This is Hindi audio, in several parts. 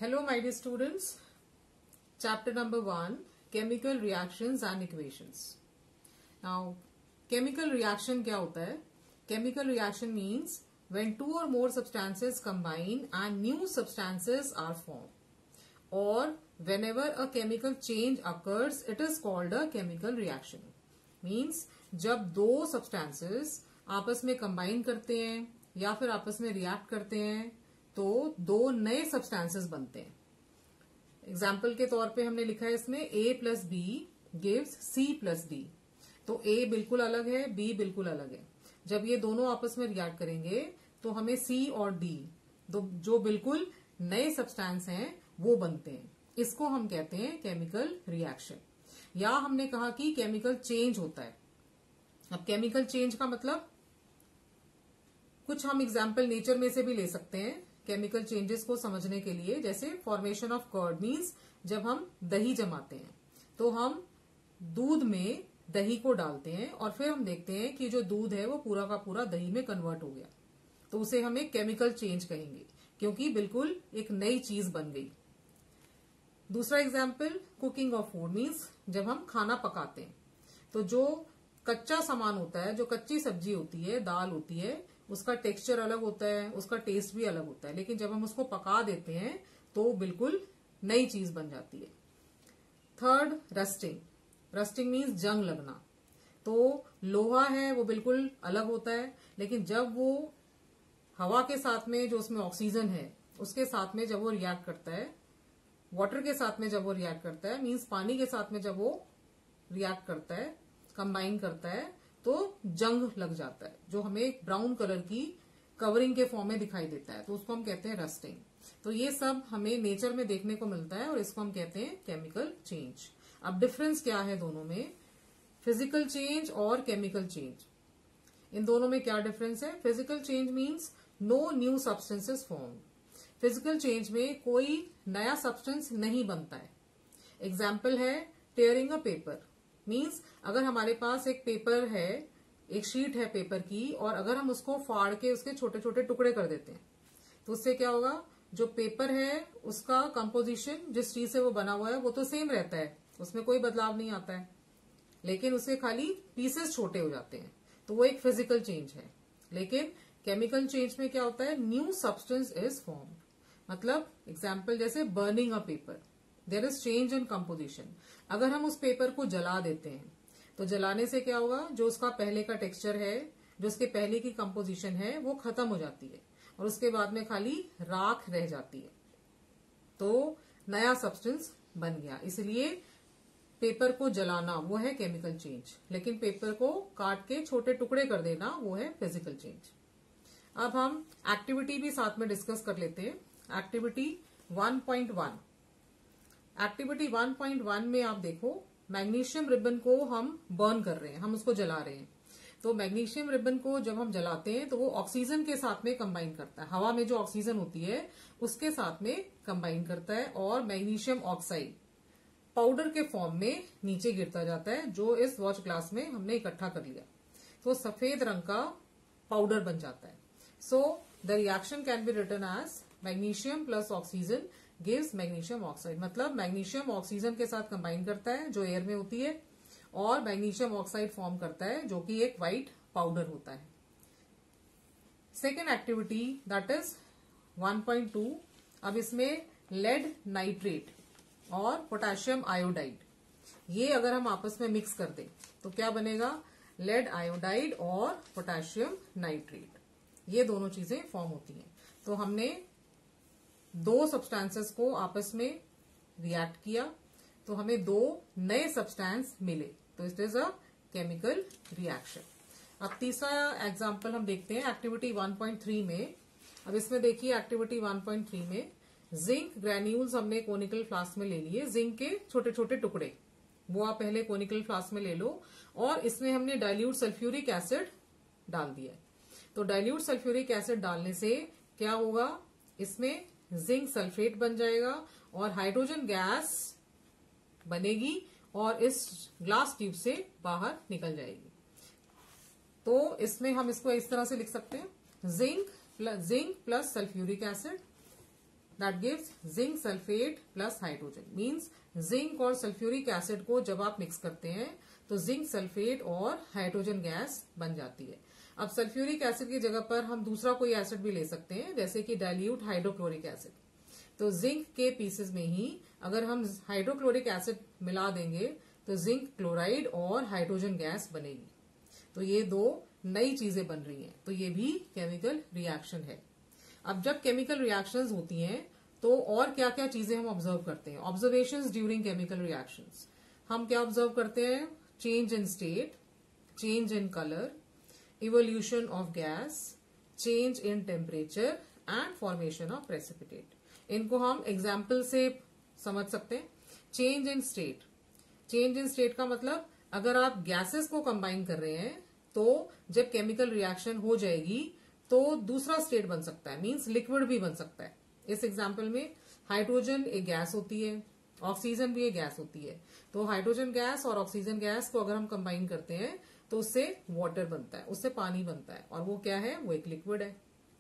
Hello my dear students, chapter number 1, chemical reactions and equations. Now, chemical reaction क्या होता है? Chemical reaction means when two or more substances combine and new substances are formed. Or whenever a chemical change occurs, it is called a chemical reaction. Means जब दो substances आपस में combine करते हैं या फिर आपस में react करते हैं तो दो नए सब्सटेंसेस बनते हैं. एग्जाम्पल के तौर पे हमने लिखा है इसमें A plus B gives C plus D. तो A बिल्कुल अलग है, B बिल्कुल अलग है. जब ये दोनों आपस में रिएक्ट करेंगे तो हमें C और D जो बिल्कुल नए सब्सटेंस हैं वो बनते हैं. इसको हम कहते हैं केमिकल रिएक्शन. या हमने कहा कि केमिकल चेंज होता है. अब केमिकल चेंज का मतलब कुछ हम एग्जाम्पल नेचर में से भी ले सकते हैं केमिकल चेंजेस को समझने के लिए. जैसे फॉर्मेशन ऑफ कर्ड मीन्स जब हम दही जमाते हैं तो हम दूध में दही को डालते हैं और फिर हम देखते हैं कि जो दूध है वो पूरा का पूरा दही में कन्वर्ट हो गया, तो उसे हम एक केमिकल चेंज कहेंगे क्योंकि बिल्कुल एक नई चीज बन गई. दूसरा example cooking of food means जब हम खाना पकाते हैं तो जो कच्चा सामान होता है, जो कच्ची सब्जी होती है, दाल होती है, उसका टेक्सचर अलग होता है, उसका टेस्ट भी अलग होता है, लेकिन जब हम उसको पका देते हैं तो बिल्कुल नई चीज बन जाती है. Third, rusting. रस्टिंग मीन्स जंग लगना. तो लोहा है वो बिल्कुल अलग होता है, लेकिन जब वो हवा के साथ में जो उसमें ऑक्सीजन है उसके साथ में जब वो रिएक्ट करता है, वाटर के साथ में जब वो रिएक्ट करता है मीन्स पानी के साथ में जब वो रिएक्ट करता है, कंबाइन करता है, तो जंग लग जाता है जो हमें एक ब्राउन कलर की कवरिंग के फॉर्म में दिखाई देता है, तो उसको हम कहते हैं रस्टिंग. तो ये सब हमें नेचर में देखने को मिलता है और इसको हम कहते हैं केमिकल चेंज. अब डिफरेंस क्या है दोनों में, फिजिकल चेंज और केमिकल चेंज. इन दोनों में क्या डिफरेंस है? Physical change means no new substances form. Physical change में कोई नया सब्सटेंस नहीं बनता है. एग्जाम्पल है टेयरिंग अ पेपर. मीन्स अगर हमारे पास एक पेपर है, एक शीट है पेपर की, और अगर हम उसको फाड़ के उसके छोटे छोटे टुकड़े कर देते हैं तो उससे क्या होगा, जो पेपर है उसका कंपोजिशन जिस चीज से वो बना हुआ है वो तो सेम रहता है, उसमें कोई बदलाव नहीं आता है, लेकिन उसके खाली पीसेस छोटे हो जाते हैं, तो वो एक फिजिकल चेंज है. लेकिन केमिकल चेंज में क्या होता है, न्यू सब्सटेंस इज फॉर्म्ड. मतलब एग्जाम्पल जैसे burning a paper, there is change in composition. अगर हम उस पेपर को जला देते हैं तो जलाने से क्या होगा, जो उसका पहले का टेक्सचर है, जो उसके पहले की कंपोजिशन है वो खत्म हो जाती है और उसके बाद में खाली राख रह जाती है, तो नया सब्सटेंस बन गया. इसलिए पेपर को जलाना वो है केमिकल चेंज, लेकिन पेपर को काट के छोटे टुकड़े कर देना वो है फिजिकल चेंज. अब हम एक्टिविटी भी साथ में डिस्कस कर लेते हैं. एक्टिविटी 1.1. एक्टिविटी 1.1 में आप देखो, मैग्नीशियम रिबन को हम बर्न कर रहे हैं, हम उसको जला रहे हैं. तो मैग्नीशियम रिबन को जब हम जलाते हैं तो वो ऑक्सीजन के साथ में कंबाइन करता है, हवा में जो ऑक्सीजन होती है उसके साथ में कंबाइन करता है, और मैग्नीशियम ऑक्साइड पाउडर के फॉर्म में नीचे गिरता जाता है, जो इस वॉच ग्लास में हमने इकट्ठा कर लिया, तो सफेद रंग का पाउडर बन जाता है. So the reaction can be written as magnesium plus oxygen gives magnesium oxide. मतलब मैग्नीशियम ऑक्सीजन के साथ कंबाइन करता है जो एयर में होती है, और मैग्नीशियम ऑक्साइड फॉर्म करता है जो कि एक व्हाइट पाउडर होता है. Second activity that is 1.2. अब इसमें लेड नाइट्रेट और पोटेशियम आयोडाइड, ये अगर हम आपस में मिक्स कर दें तो क्या बनेगा, लेड आयोडाइड और पोटेशियम नाइट्रेट. ये दोनों चीजें फॉर्म होती हैं. तो हमने दो सब्सटेंसेस को आपस में रिएक्ट किया तो हमें दो नए सब्सटेंस मिले, तो it is a chemical reaction. अब तीसरा एग्जांपल हम देखते हैं एक्टिविटी 1.3 में. अब इसमें देखिए एक्टिविटी 1.3 में जिंक ग्रेन्यूल्स हमने कोनिकल फ्लास्क में ले लिए. जिंक के छोटे छोटे टुकड़े वो आप पहले कोनिकल फ्लास्क में ले लो, और इसमें हमने डाइल्यूट सल्फ्यूरिक एसिड डाल दिया. तो डाइल्यूट सल्फ्यूरिक एसिड डालने से क्या होगा, इसमें जिंक सल्फेट बन जाएगा और हाइड्रोजन गैस बनेगी और इस ग्लास ट्यूब से बाहर निकल जाएगी. तो इसमें हम इसको इस तरह से लिख सकते हैं, zinc plus sulphuric acid that gives zinc sulphate plus hydrogen. Means zinc और सल्फ्यूरिक एसिड को जब आप मिक्स करते हैं तो जिंक सल्फेट और हाइड्रोजन गैस बन जाती है। अब सल्फ्यूरिक एसिड की जगह पर हम दूसरा कोई एसिड भी ले सकते हैं, जैसे कि डाइल्यूट हाइड्रोक्लोरिक एसिड। तो जिंक के पीसेस में ही अगर हम हाइड्रोक्लोरिक एसिड मिला देंगे तो जिंक क्लोराइड और हाइड्रोजन गैस बनेगी। तो ये दो नई चीजें बन रही हैं, तो ये भी केमिकल रिएक्शन है। अब जब केमिकल रिएक्शंस होती हैं तो और क्या क्या चीजें हम ऑब्जर्व करते हैं। ऑब्जर्वेशंस ड्यूरिंग केमिकल रिएक्शंस, हम क्या ऑब्जर्व करते हैं? Change in state, change in colour, evolution of gas, change in temperature and formation of precipitate. इनको हम एग्जाम्पल से समझ सकते हैं। Change in state, change in state का मतलब अगर आप गैसेस को कंबाइन कर रहे हैं तो जब केमिकल रिएक्शन हो जाएगी तो दूसरा स्टेट बन सकता है, मींस लिक्विड भी बन सकता है। इस एग्जाम्पल में हाइड्रोजन एक गैस होती है, ऑक्सीजन भी एक गैस होती है। तो हाइड्रोजन गैस और ऑक्सीजन गैस को अगर हम कंबाइन करते हैं तो उससे वाटर बनता है, उससे पानी बनता है, और वो क्या है? वो एक लिक्विड है।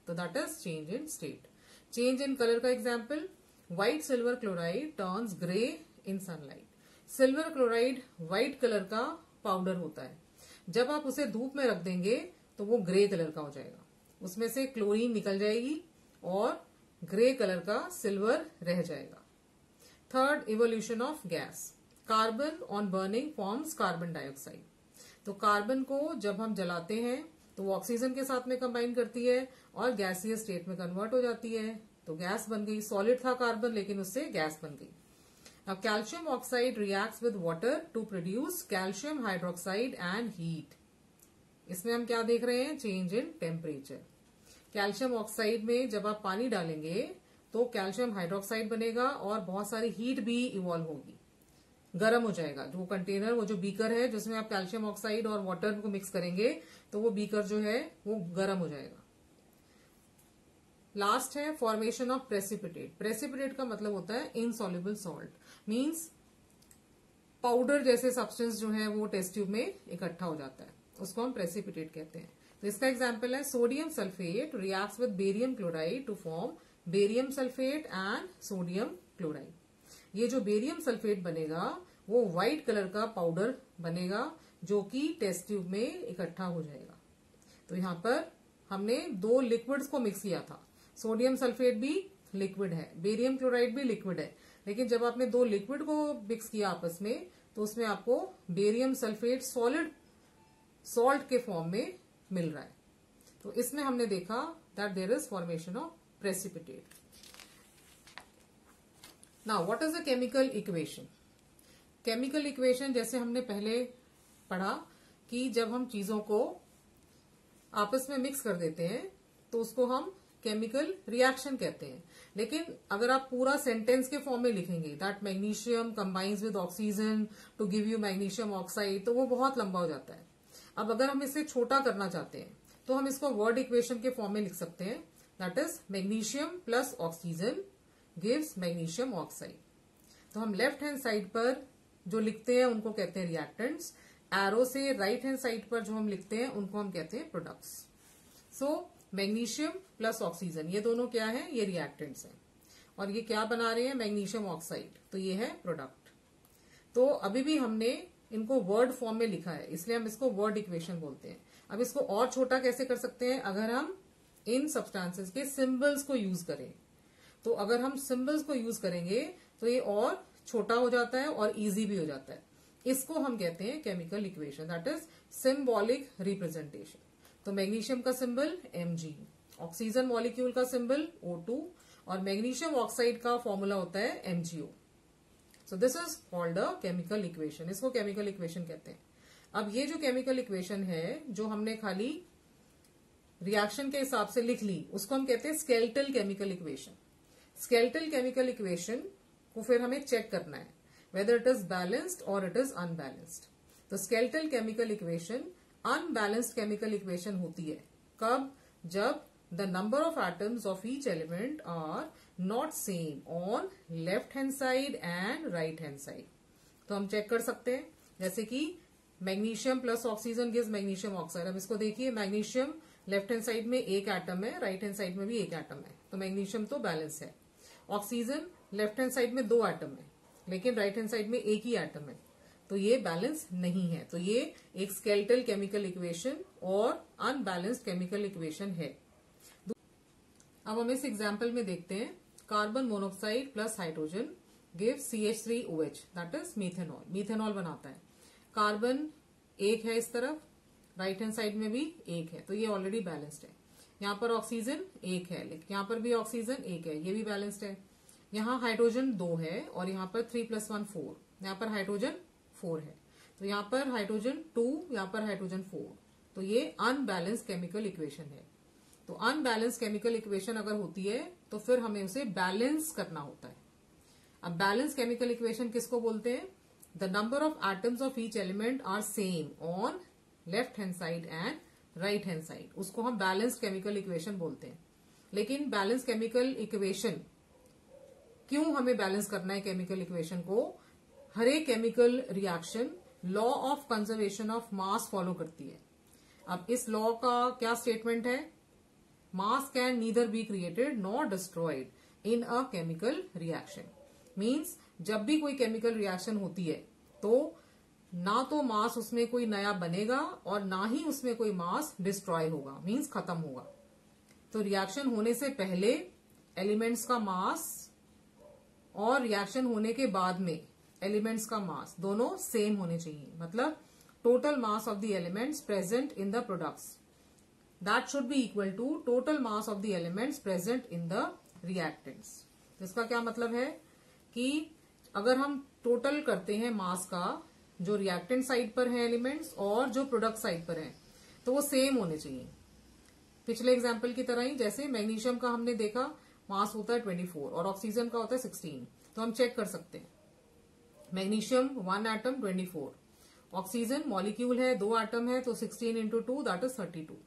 तो that is change in state. Change in colour का example, white silver chloride turns grey in sunlight. Silver chloride white colour का पाउडर होता है, जब आप उसे धूप में रख देंगे तो वो ग्रे कलर का हो जाएगा, उसमें से क्लोरीन निकल जाएगी और ग्रे कलर का सिल्वर रह जाएगा। Third, evolution of gas. Carbon on burning forms carbon dioxide. तो कार्बन को जब हम जलाते हैं तो वो ऑक्सीजन के साथ में कंबाइन करती है और गैसियस स्टेट में कन्वर्ट हो जाती है, तो गैस बन गई। सॉलिड था कार्बन लेकिन उससे गैस बन गई। अब calcium oxide reacts with water to produce calcium hydroxide and heat. इसमें हम क्या देख रहे हैं? Change in temperature. Calcium oxide में जब आप पानी डालेंगे तो कैल्शियम हाइड्रोक्साइड बनेगा और बहुत सारी हीट भी इवॉल्व होगी, गर्म हो जाएगा। जो कंटेनर, वो जो बीकर है जिसमें आप कैल्शियम ऑक्साइड और वाटर को मिक्स करेंगे तो वो बीकर जो है वो गर्म हो जाएगा। लास्ट है फॉर्मेशन ऑफ प्रेसिपिटेट। प्रेसिपिटेट का मतलब होता है इनसॉल्युबल सॉल्ट, मींस पाउडर जैसे सब्सटेंस जो है वो टेस्ट ट्यूब में इकट्ठा हो जाता है, उसको हम प्रेसिपिटेट कहते हैं। तो इसका एग्जाम्पल है sodium sulphate reacts with barium chloride to form barium sulphate and sodium chloride. ये जो बेरियम सल्फेट बनेगा वो व्हाइट कलर का पाउडर बनेगा जो कि टेस्ट ट्यूब में इकट्ठा हो जाएगा। तो यहाँ पर हमने दो लिक्विड्स को मिक्स किया था। सोडियम सल्फेट भी लिक्विड है, बेरियम क्लोराइड भी लिक्विड है, लेकिन जब आपने दो लिक्विड को मिक्स किया आपस में तो उसमें आपको बेरियम सल्फेट सॉलिड सॉल्ट के फॉर्म में मिल रहा है। तो इसमें हमने देखा that there is formation of precipitate. Now what is the chemical equation? Chemical equation जैसे हमने पहले पढ़ा कि जब हम चीजों को आपस में मिक्स कर देते हैं तो उसको हम केमिकल रिएक्शन कहते हैं। लेकिन अगर आप पूरा सेंटेंस के फॉर्म में लिखेंगे that magnesium combines with oxygen to give you magnesium oxide, तो वो बहुत लंबा हो जाता है। अब अगर हम इसे छोटा करना चाहते हैं तो हम इसको वर्ड इक्वेशन के फॉर्म में लिख सकते हैं, that is magnesium plus oxygen gives magnesium oxide. तो हम लेफ्ट हैंड साइड पर जो लिखते हैं उनको कहते हैं रिएक्टेंट्स, एरो से राइट हैंड साइड पर जो हम लिखते हैं उनको हम कहते हैं प्रोडक्ट्स। सो मैग्नीशियम प्लस ऑक्सीजन ये दोनों क्या है? ये रिएक्टेंट्स हैं। और ये क्या बना रहे हैं? मैग्नीशियम ऑक्साइड, तो ये है प्रोडक्ट। तो अभी भी हमने इनको वर्ड फॉर्म में लिखा है, इसलिए हम इसको वर्ड इक्वेशन बोलते हैं। अब इसको और छोटा कैसे कर सकते हैं? अगर हम इन सब्सटेंसेस के सिंबल्स को यूज करें। तो अगर हम सिंबल्स को यूज करेंगे तो ये और छोटा हो जाता है और इजी भी हो जाता है। इसको हम कहते हैं chemical equation, that is symbolic representation. तो मैग्नीशियम का सिंबल Mg, ऑक्सीजन मॉलिक्यूल का सिंबल O2 और मैग्नीशियम ऑक्साइड का फॉर्मूला होता है MgO। So this is called a chemical equation, इसको केमिकल इक्वेशन कहते हैं। अब ये जो केमिकल इक्वेशन है जो हमने खाली रिएक्शन के हिसाब से लिख ली उसको हम कहते हैं skeletal chemical equation. Skeletal chemical equation को फिर हमें चेक करना है whether it is balanced or it is unbalanced। तो skeletal chemical equation unbalanced chemical equation होती है कब? जब the number of atoms of each element are not same on left hand side and right hand side। तो हम चेक कर सकते हैं, जैसे कि magnesium plus oxygen gives magnesium oxide. अब इसको देखिए, मैग्नीशियम लेफ्ट हैंड साइड में एक एटम है, राइट हैंड साइड में भी एक एटम है, तो मैग्नीशियम तो बैलेंस है। ऑक्सीजन लेफ्ट हैंड साइड में 2 एटम है, लेकिन राइट हैंड साइड में एक ही एटम है, तो ये बैलेंस नहीं है। तो ये एक स्केलेटल केमिकल इक्वेशन और अनबैलेंस्ड केमिकल इक्वेशन है। अब हम इस एग्जाम्पल में देखते हैं, carbon monoxide plus hydrogen gives CH3OH, that is methanol. Methanol बनाता है। कार्बन एक है इस तरफ, राइट हैंड साइड में भी एक है, तो ये ऑलरेडी बैलेंस्ड है। यहाँ पर ऑक्सीजन एक है, लेकिन यहाँ पर भी ऑक्सीजन एक है, ये भी बैलेंस्ड है। यहाँ हाइड्रोजन 2 है और यहाँ पर 3 + 1 4, यहाँ पर हाइड्रोजन 4 है, तो यहाँ पर हाइड्रोजन 2, यहाँ पर हाइड्रोजन 4, तो ये अनबैलेंस्ड केमिकल इक्वेशन है। तो अनबैलेंस केमिकल इक्वेशन अगर होती है तो फिर हमें उसे बैलेंस करना होता है। अब बैलेंस केमिकल इक्वेशन किसको बोलते हैं? The number of atoms of each element are same on left hand side and right hand side, उसको हम बैलेंस केमिकल इक्वेशन बोलते हैं। लेकिन बैलेंस केमिकल इक्वेशन क्यों हमें बैलेंस करना है केमिकल इक्वेशन को? हर एक chemical reaction law of conservation of mass follow करती है। अब इस लॉ का क्या स्टेटमेंट है? मास can neither be created nor destroyed in a chemical reaction. Means जब भी कोई केमिकल रिएक्शन होती है तो ना तो मास उसमें कोई नया बनेगा और ना ही उसमें कोई मास डिस्ट्रॉय होगा, मीन्स खत्म होगा। तो रिएक्शन होने से पहले एलिमेंट्स का मास और रिएक्शन होने के बाद में एलिमेंट्स का मास दोनों सेम होने चाहिए। मतलब total mass of the elements present in the products that should be equal to total mass of the elements present in the reactants. इसका क्या मतलब है कि अगर हम टोटल करते हैं मास का, जो रिएक्टेंट साइड पर है एलिमेंट्स और जो प्रोडक्ट साइड पर है, तो वो सेम होने चाहिए। पिछले एग्जाम्पल की तरह ही, जैसे मैग्नीशियम का हमने देखा मास होता है 24 और ऑक्सीजन का होता है 16, तो हम चेक कर सकते हैं। मैग्नीशियम 1 एटम 24, ऑक्सीजन मॉलिक्यूल है 2 एटम है, तो 16 × 2 that is 32।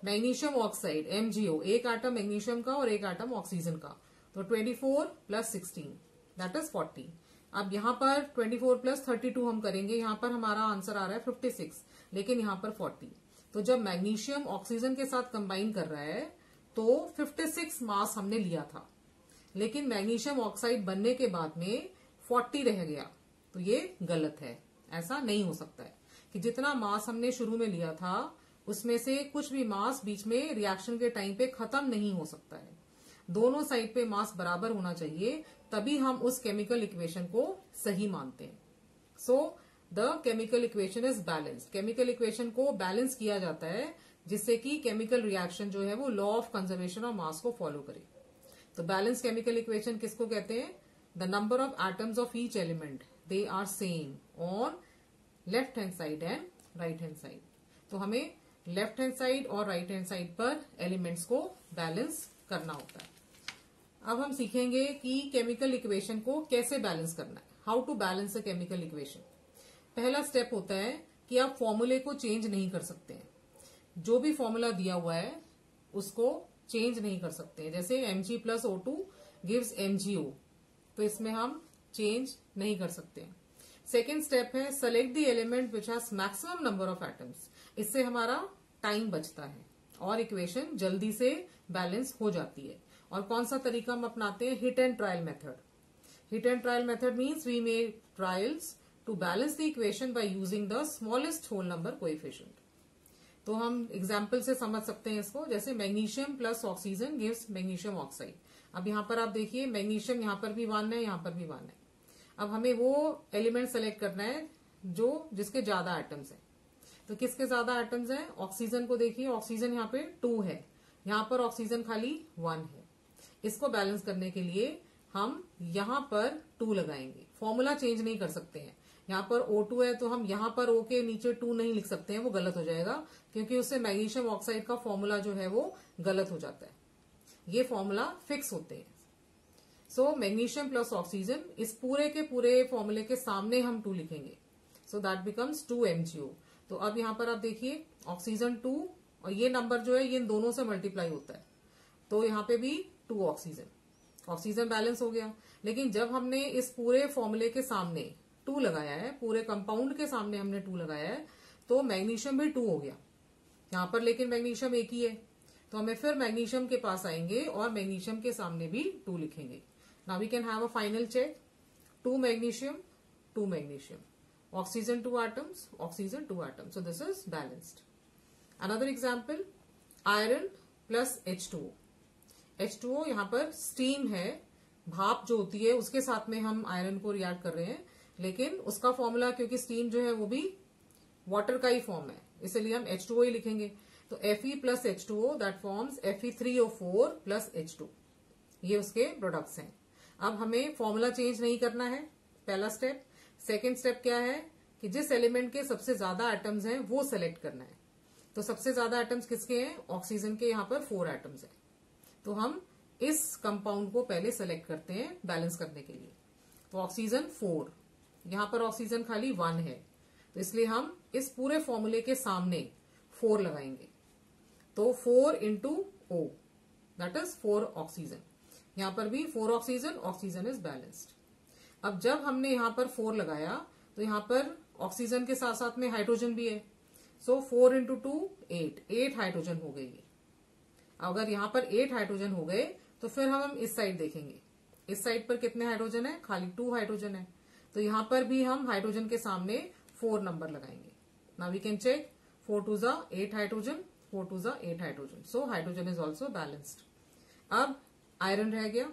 Magnesium oxide MgO, एक एटम मैग्नीशियम का और एक एटम ऑक्सीजन का, तो 24 + 16 दैट इज 40। अब यहाँ पर 24 + 32 हम करेंगे, यहाँ पर हमारा आंसर आ रहा है 56, लेकिन यहाँ पर 40। तो जब मैग्नीशियम ऑक्सीजन के साथ कंबाइन कर रहा है तो 56 मास हमने लिया था, लेकिन मैग्नीशियम ऑक्साइड बनने के बाद में 40 रह गया, तो ये गलत है। ऐसा नहीं हो सकता है कि जितना मास हमने शुरू में लिया था उसमें से कुछ भी मास बीच में रिएक्शन के टाइम पे खत्म नहीं हो सकता है। दोनों साइड पे मास बराबर होना चाहिए, तभी हम उस केमिकल इक्वेशन को सही मानते हैं। So the chemical equation is balanced. Chemical equation को बैलेंस किया जाता है जिससे कि केमिकल रिएक्शन जो है वो law of conservation of mass को फॉलो करे। तो बैलेंस केमिकल इक्वेशन किसको कहते हैं? The number of atoms of each element they are same on left hand side and right hand side. तो हमें लेफ्ट हैंड साइड और राइट हैंड साइड पर एलिमेंट्स को बैलेंस करना होता है। अब हम सीखेंगे कि केमिकल इक्वेशन को कैसे बैलेंस करना है, how to balance a chemical equation. पहला स्टेप होता है कि आप फॉर्मूले को चेंज नहीं कर सकते हैं। जो भी फॉर्मूला दिया हुआ है उसको चेंज नहीं कर सकते हैं। जैसे Mg + O2 गिव्स MgO, तो इसमें हम चेंज नहीं कर सकते हैं। सेकेंड स्टेप है select the element which has maximum number of atoms. इससे हमारा टाइम बचता है और इक्वेशन जल्दी से बैलेंस हो जाती है। और कौन सा तरीका हम अपनाते हैं? Hit and trial method. Hit and trial method means we make trials to balance the equation by using the smallest whole number coefficient. तो हम एग्जाम्पल से समझ सकते हैं इसको। जैसे magnesium + oxygen gives magnesium oxide. अब यहाँ पर आप देखिए मैग्नीशियम यहाँ पर भी 1 है, यहाँ पर भी 1 है। अब हमें वो एलिमेंट सेलेक्ट करना है जिसके ज्यादा एटम्स हैं। तो किसके ज्यादा एटम्स हैं? ऑक्सीजन को देखिए, ऑक्सीजन यहाँ पे 2 है, यहाँ पर ऑक्सीजन खाली 1 है। इसको बैलेंस करने के लिए हम यहाँ पर 2 लगाएंगे। फॉर्मूला चेंज नहीं कर सकते हैं। यहाँ पर O2 है तो हम यहाँ पर O के नीचे 2 नहीं लिख सकते हैं, वो गलत हो जाएगा, क्योंकि उससे मैग्नीशियम ऑक्साइड का फॉर्मूला जो है वो गलत हो जाता है। ये फॉर्मूला फिक्स होते हैं। सो मैग्नीशियम + ऑक्सीजन, इस पूरे के पूरे फॉर्मूले के सामने हम 2 लिखेंगे, सो दैट बिकम्स 2 MgO। तो अब यहाँ पर आप देखिए ऑक्सीजन 2 और ये नंबर जो है ये इन दोनों से मल्टीप्लाई होता है, तो यहाँ पे भी 2 ऑक्सीजन बैलेंस हो गया। लेकिन जब हमने इस पूरे फॉर्मूले के सामने 2 लगाया है, पूरे कंपाउंड के सामने हमने 2 लगाया है, तो मैग्नीशियम भी 2 हो गया यहाँ पर, लेकिन मैग्नीशियम एक ही है, तो हमें फिर मैग्नीशियम के पास आएंगे और मैग्नीशियम के सामने भी 2 लिखेंगे। Now we can have a final check. 2 magnesium, 2 magnesium. Oxygen 2 atoms, oxygen 2 atoms. So this is balanced. Another example, iron plus H2O. H2O यहाँ पर स्टीम है, भाप जो होती है उसके साथ में हम आयरन को रिएक्ट कर रहे हैं, लेकिन उसका फॉर्मूला क्योंकि स्टीम जो है वो भी वाटर का ही फॉर्म है, इसलिए हम H2O ही लिखेंगे. तो Fe plus H2O that forms Fe3O4 plus H2. ये उसके प्रोडक्ट्स हैं. अब हमें फॉर्मूला चेंज नहीं करना है, पहला स्टेप. सेकेंड स्टेप क्या है कि जिस एलिमेंट के सबसे ज्यादा एटम्स हैं वो सेलेक्ट करना है. तो सबसे ज्यादा एटम्स किसके हैं? ऑक्सीजन के. यहाँ पर 4 एटम्स हैं. तो हम इस कंपाउंड को पहले सेलेक्ट करते हैं बैलेंस करने के लिए. तो ऑक्सीजन 4, यहाँ पर ऑक्सीजन खाली 1 है, तो इसलिए हम इस पूरे फॉर्मूले के सामने 4 लगाएंगे. तो 4 into O that is 4 oxygen. यहाँ पर भी 4 ऑक्सीजन, ऑक्सीजन इज बैलेंस्ड. अब जब हमने यहाँ पर 4 लगाया तो यहाँ पर ऑक्सीजन के साथ साथ में हाइड्रोजन भी है. सो 4 इंटू 2 8 हाइड्रोजन हो गई. अगर यहाँ पर 8 हाइड्रोजन हो गए तो फिर हम इस साइड देखेंगे. इस साइड पर कितने हाइड्रोजन है? खाली 2 हाइड्रोजन है. तो यहाँ पर भी हम हाइड्रोजन के सामने 4 नंबर लगाएंगे. नाउ वी कैन चेक 4 2 जा 8 हाइड्रोजन, 4 2 जा 8 hydrogen. So hydrogen is also balanced. अब आयरन रह गया.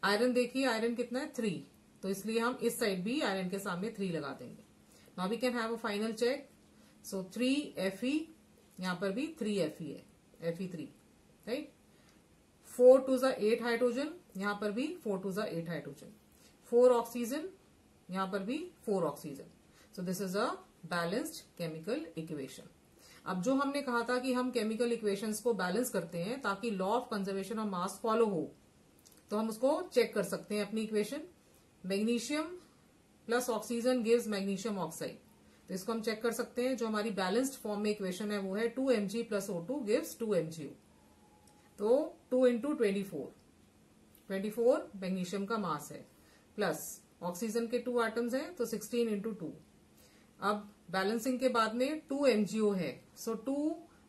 आयरन देखिए, आयरन कितना है? 3. तो इसलिए हम इस साइड भी आयरन के सामने 3 लगा देंगे. Now we can have a final check. So 3 Fe, यहां पर भी 3 Fe है, Fe3, राइट. 4 2 जा 8 हाइड्रोजन, यहां पर भी 4 2 जा 8 हाइड्रोजन. 4 ऑक्सीजन, यहां पर भी 4 oxygen. So this is a balanced chemical equation. अब जो हमने कहा था कि हम केमिकल इक्वेशंस को बैलेंस करते हैं ताकि law of conservation of mass follow हो, तो हम उसको चेक कर सकते हैं अपनी equation. Magnesium plus oxygen gives magnesium oxide. तो इसको हम चेक कर सकते हैं. जो हमारी बैलेंस्ड फॉर्म में इक्वेशन है वो है 2Mg plus O2 gives 2MgO. तो 2 इंटू 24 मैग्नीशियम का मास है, प्लस ऑक्सीजन के 2 एटम्स हैं तो 16 इंटू 2. अब बैलेंसिंग के बाद में 2MgO है. सो 2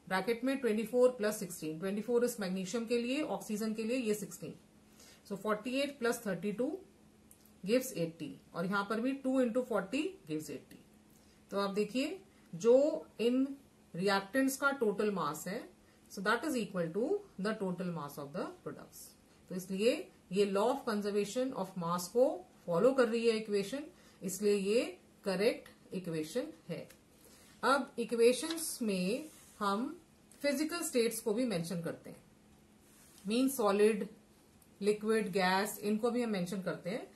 ब्रैकेट में 24 प्लस 16. 24 इस मैग्नीशियम के लिए, ऑक्सीजन के लिए ये 16. सो 48 प्लस 32 गिव्स 80. और यहां पर भी 2 इंटू 40 गिव्स 80. तो आप देखिए जो इन रिएक्टेंट्स का टोटल मास है, so that is equal to the total mass of the products. तो इसलिए ये law of conservation of mass को फॉलो कर रही है इक्वेशन, इसलिए ये करेक्ट इक्वेशन है. अब इक्वेशंस में हम फिजिकल स्टेट्स को भी मेंशन करते हैं. मीन सॉलिड, लिक्विड, गैस, इनको भी हम मेंशन करते हैं.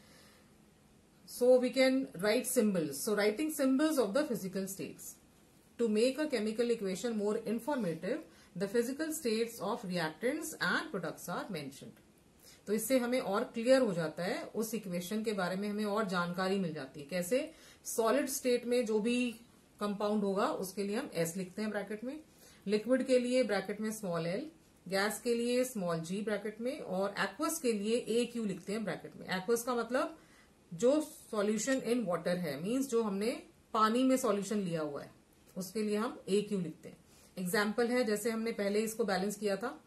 So we can write symbols. So writing symbols of the physical states. To make a chemical equation more informative, the physical states of reactants and products are mentioned. तो इससे हमें और क्लियर हो जाता है, उस इक्वेशन के बारे में हमें और जानकारी मिल जाती है. कैसे? सॉलिड स्टेट में जो भी कंपाउंड होगा उसके लिए हम S लिखते हैं ब्रैकेट में, लिक्विड के लिए ब्रैकेट में स्मॉल l, गैस के लिए स्मॉल g ब्रैकेट में, और एक्वस के लिए AQ लिखते हैं ब्रैकेट में. एक्वस का मतलब जो सॉल्यूशन इन वाटर है, मींस जो हमने पानी में सॉल्यूशन लिया हुआ है, उसके लिए हम AQ लिखते हैं. एग्जाम्पल है, जैसे हमने पहले इसको बैलेंस किया था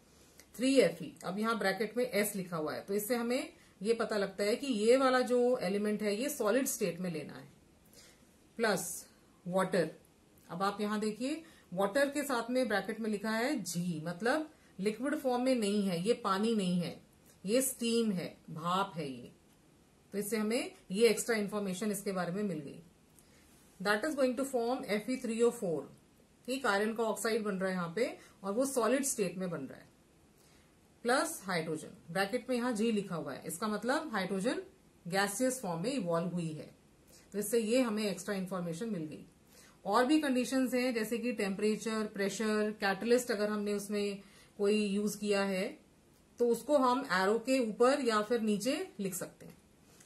3Fe, अब यहाँ ब्रैकेट में S लिखा हुआ है, तो इससे हमें ये पता लगता है कि ये वाला जो एलिमेंट है ये सॉलिड स्टेट में लेना है. Plus water. अब आप यहाँ देखिए, वाटर के साथ में ब्रैकेट में लिखा है G, मतलब लिक्विड फॉर्म में नहीं है, ये पानी नहीं है, ये स्टीम है, भाप है ये. तो इससे हमें ये एक्स्ट्रा इन्फॉर्मेशन इसके बारे में मिल गई. That is going to form Fe3O4. ठीक, आयरन का ऑक्साइड बन रहा है यहाँ पे, और वो सॉलिड स्टेट में बन रहा है. प्लस हाइड्रोजन, ब्रैकेट में यहाँ G लिखा हुआ है, इसका मतलब हाइड्रोजन गैसियस फॉर्म में इवॉल्व हुई है. तो इससे ये हमें एक्स्ट्रा इन्फॉर्मेशन मिल गई. और भी कंडीशंस हैं, जैसे कि टेम्परेचर, प्रेशर, कैटलिस्ट अगर हमने उसमें कोई यूज किया है तो उसको हम एरो के ऊपर या फिर नीचे लिख सकते हैं.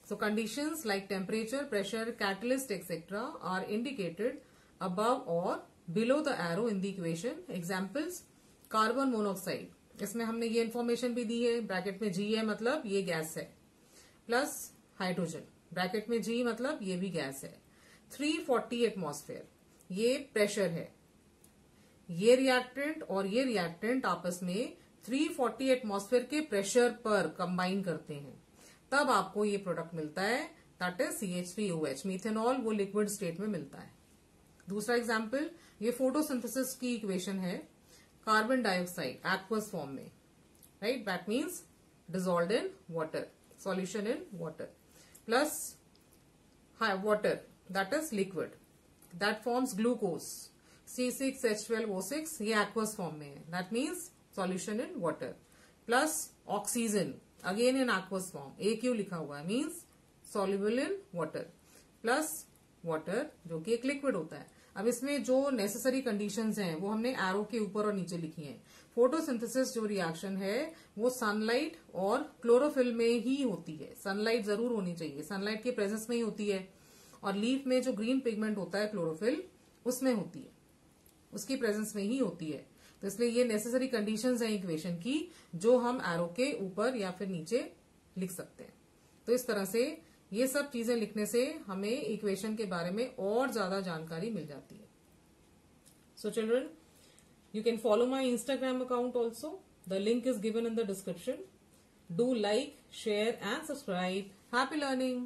So conditions like temperature, pressure, catalyst, etc. are indicated above or below the arrow in the equation. Examples: carbon monoxide. इसमें हमने ये इन्फॉर्मेशन भी दी है, ब्रैकेट में G है मतलब ये गैस है, प्लस हाइड्रोजन, ब्रैकेट में G मतलब ये भी गैस है. 340 एटमॉस्फेयर, ये प्रेशर है. ये रिएक्टेंट और ये रिएक्टेंट आपस में 340 एटमॉस्फेयर के प्रेशर पर कंबाइन करते हैं, तब आपको ये प्रोडक्ट मिलता है, दैट इज CH3OH। मीथेनॉल वो लिक्विड स्टेट में मिलता है। दूसरा एग्जाम्पल, ये फोटोसिंथेसिस की इक्वेशन है, कार्बन डाइऑक्साइड एक्वस फॉर्म में, right, that means dissolved in water, solution in water, plus water that is liquid, that forms glucose, C6H12O6, ये एक्वस फॉर्म में है, that means solution in water, plus oxygen again in aqueous form, AQ लिखा हुआ है, means soluble in water, plus water जो कि एक लिक्विड होता है। अब इसमें जो नेसेसरी कंडीशंस हैं वो हमने एरो के ऊपर और नीचे लिखी हैं। फोटोसिंथेसिस जो रिएक्शन है वो सनलाइट और क्लोरोफिल में ही होती है, सनलाइट जरूर होनी चाहिए, सनलाइट के प्रेजेंस में ही होती है, और लीफ में जो ग्रीन पिगमेंट होता है क्लोरोफिल उसमें होती है, उसकी प्रेजेंस में ही होती है। तो इसलिए ये नेसेसरी कंडीशंस हैं इक्वेशन की, जो हम एरो के ऊपर या फिर नीचे लिख सकते हैं। तो इस तरह से ये सब चीजें लिखने से हमें इक्वेशन के बारे में और ज्यादा जानकारी मिल जाती है। So children, you can follow my Instagram account also. The link is given in the description. Do like, share and subscribe. Happy learning!